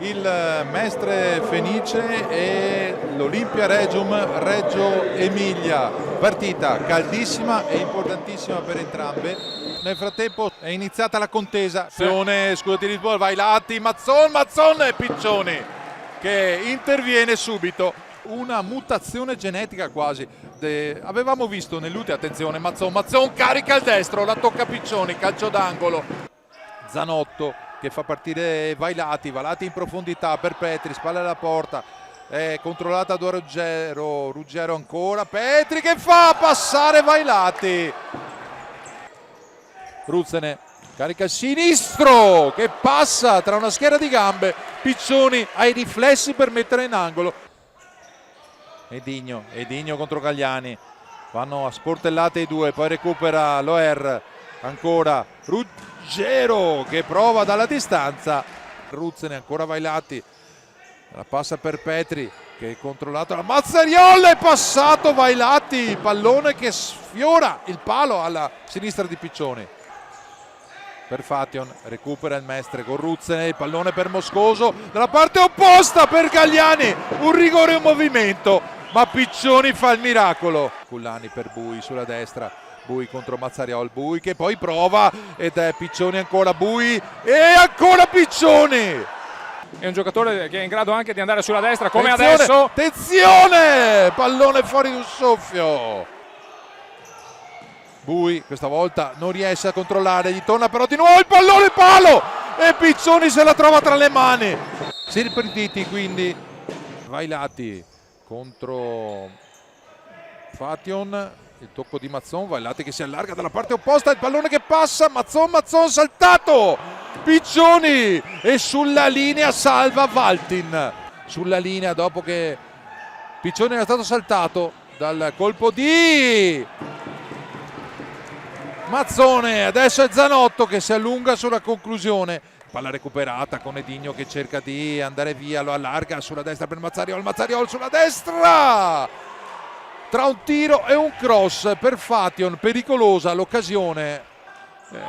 il Mestre Fenice e l'Olimpia Regium Reggio Emilia. Partita caldissima e importantissima per entrambe. Nel frattempo è iniziata la contesa. Scusate il Lisboa, Vailati, Mazzon e Piccioni che interviene subito. Una mutazione genetica quasi. Avevamo visto nell'ultima, attenzione, Mazzon carica il destro, la tocca Piccioni, calcio d'angolo. Zanotto che fa partire Vailati in profondità per Petri, spalle alla porta, è controllata da Ruggero ancora, Petri che fa passare Vailati. Ruzzene carica il sinistro che passa tra una schiera di gambe, Piccioni ha i riflessi per mettere in angolo. Edigno contro Gagliani, vanno a sportellate i due, poi recupera Loer, ancora Ruggero che prova dalla distanza, Ruzzene ancora Vailati, la passa per Petri che è controllato da Mazzariolla, è passato Vailati, pallone che sfiora il palo alla sinistra di Piccioni. Per Fation, recupera il Mestre con Ruzzene, il pallone per Moscoso, dalla parte opposta per Gagliani, un rigore e un movimento, ma Piccioni fa il miracolo. Cullani per Bui sulla destra, Bui contro Mazzariol, Bui che poi prova ed è Piccioni ancora, Bui e ancora Piccioni. È un giocatore che è in grado anche di andare sulla destra come attenzione, adesso. Attenzione, pallone fuori di un soffio. Bui questa volta non riesce a controllare, gli torna però di nuovo il pallone, palo e Piccioni se la trova tra le mani. Si ripartiti quindi Vailati contro Fation, il tocco di Mazzon, Vailati che si allarga dalla parte opposta, il pallone che passa, Mazzon saltato, Piccioni e sulla linea salva Valtin, sulla linea dopo che Piccioni era stato saltato dal colpo di Mazzone. Adesso è Zanotto che si allunga sulla conclusione, palla recuperata con Edigno che cerca di andare via, lo allarga sulla destra per Mazzariol sulla destra, tra un tiro e un cross per Fation, pericolosa l'occasione,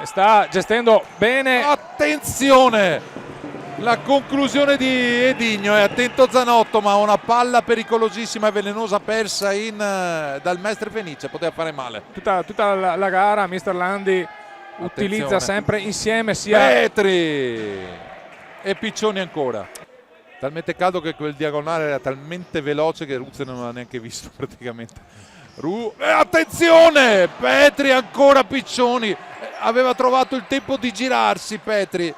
sta gestendo bene, attenzione la conclusione di Edigno, è attento Zanotto, ma una palla pericolosissima e velenosa persa dal Mestre Fenice, poteva fare male. Tutta la gara Mister Landi utilizza sempre insieme sia Petri e Piccioni ancora. Talmente caldo che quel diagonale era talmente veloce che Ruzzi non l'ha neanche visto praticamente. Attenzione! Petri ancora Piccioni, aveva trovato il tempo di girarsi Petri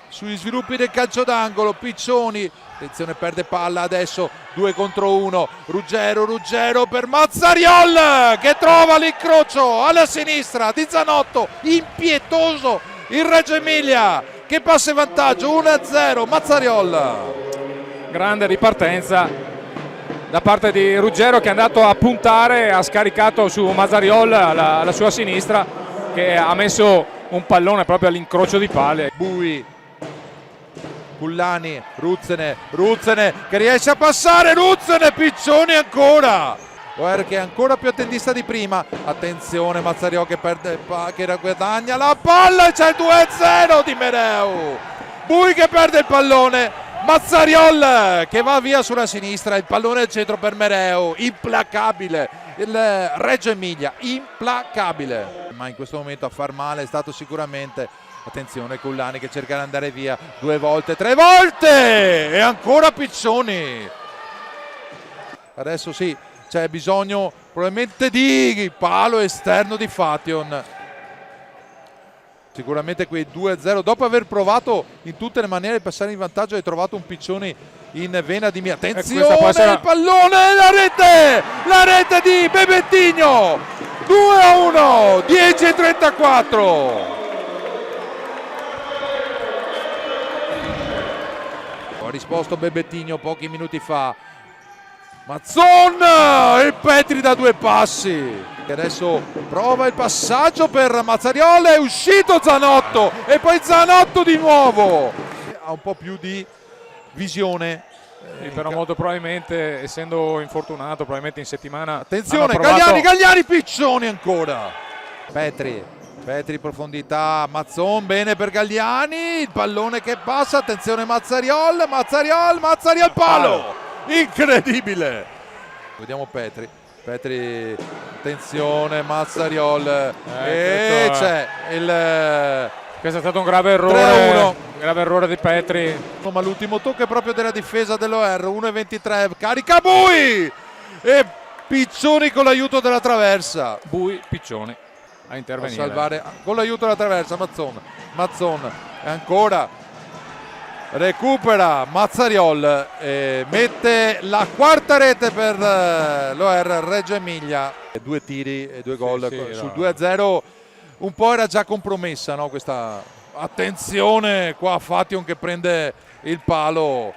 sugli sviluppi del calcio d'angolo. Piccioni, attenzione, perde palla adesso, 2 contro 1, Ruggero per Mazzariol che trova l'incrocio alla sinistra di Zanotto, impietoso il Reggio Emilia che passa in vantaggio 1-0. Mazzariol, grande ripartenza da parte di Ruggero che è andato a puntare, ha scaricato su Mazzariol la sua sinistra che ha messo un pallone proprio all'incrocio di palle. Bui, Cullani, Ruzzene che riesce a passare, Ruzzene, Piccioni ancora, Loer che è ancora più attendista di prima, attenzione Mazzariol che perde, che guadagna la palla e c'è il 2-0 di Mereu. Bui che perde il pallone, Mazzariol che va via sulla sinistra, il pallone al centro per Mereu, implacabile il Reggio Emilia, implacabile, ma in questo momento a far male è stato sicuramente, attenzione Cullani che cerca di andare via 2 volte, 3 volte e ancora Piccioni. Adesso sì, c'è bisogno probabilmente di palo esterno di Fation. Sicuramente quei 2-0 dopo aver provato in tutte le maniere di passare in vantaggio, hai trovato un Piccioni in vena di mia. Attenzione il pallone, la rete di Bebettino, 2-1, 10:34. Ha risposto Bebettino pochi minuti fa, Mazzon e Petri da 2 passi. E adesso prova il passaggio per Mazzariol, è uscito Zanotto e poi Zanotto di nuovo. Ha un po' più di visione. Però molto probabilmente, essendo infortunato, probabilmente in settimana. Attenzione, Gagliani, Piccioni ancora. Petri Petri profondità, Mazzon, bene per Galliani, il pallone che passa, attenzione Mazzariol, palo, incredibile. Vediamo Petri, attenzione Mazzariol, e c'è il questo è stato un grave errore, 3-1. di Petri. Ma l'ultimo tocco è proprio della difesa dell'OR, 1-23, carica Bui e Piccioni con l'aiuto della traversa. Bui, Piccioni a intervenire. A salvare con l'aiuto della traversa Mazzon e ancora recupera Mazzariol e mette la quarta rete per l'OR Reggio Emilia. 2 tiri e 2 gol sul 2-0. Un po' era già compromessa, no? Questa attenzione qua Fation che prende il palo,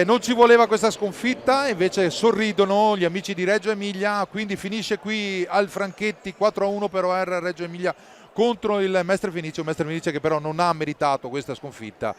non ci voleva questa sconfitta, invece sorridono gli amici di Reggio Emilia, quindi finisce qui al Franchetti 4-1 per OR Reggio Emilia contro il Mestre Fenice, che però non ha meritato questa sconfitta.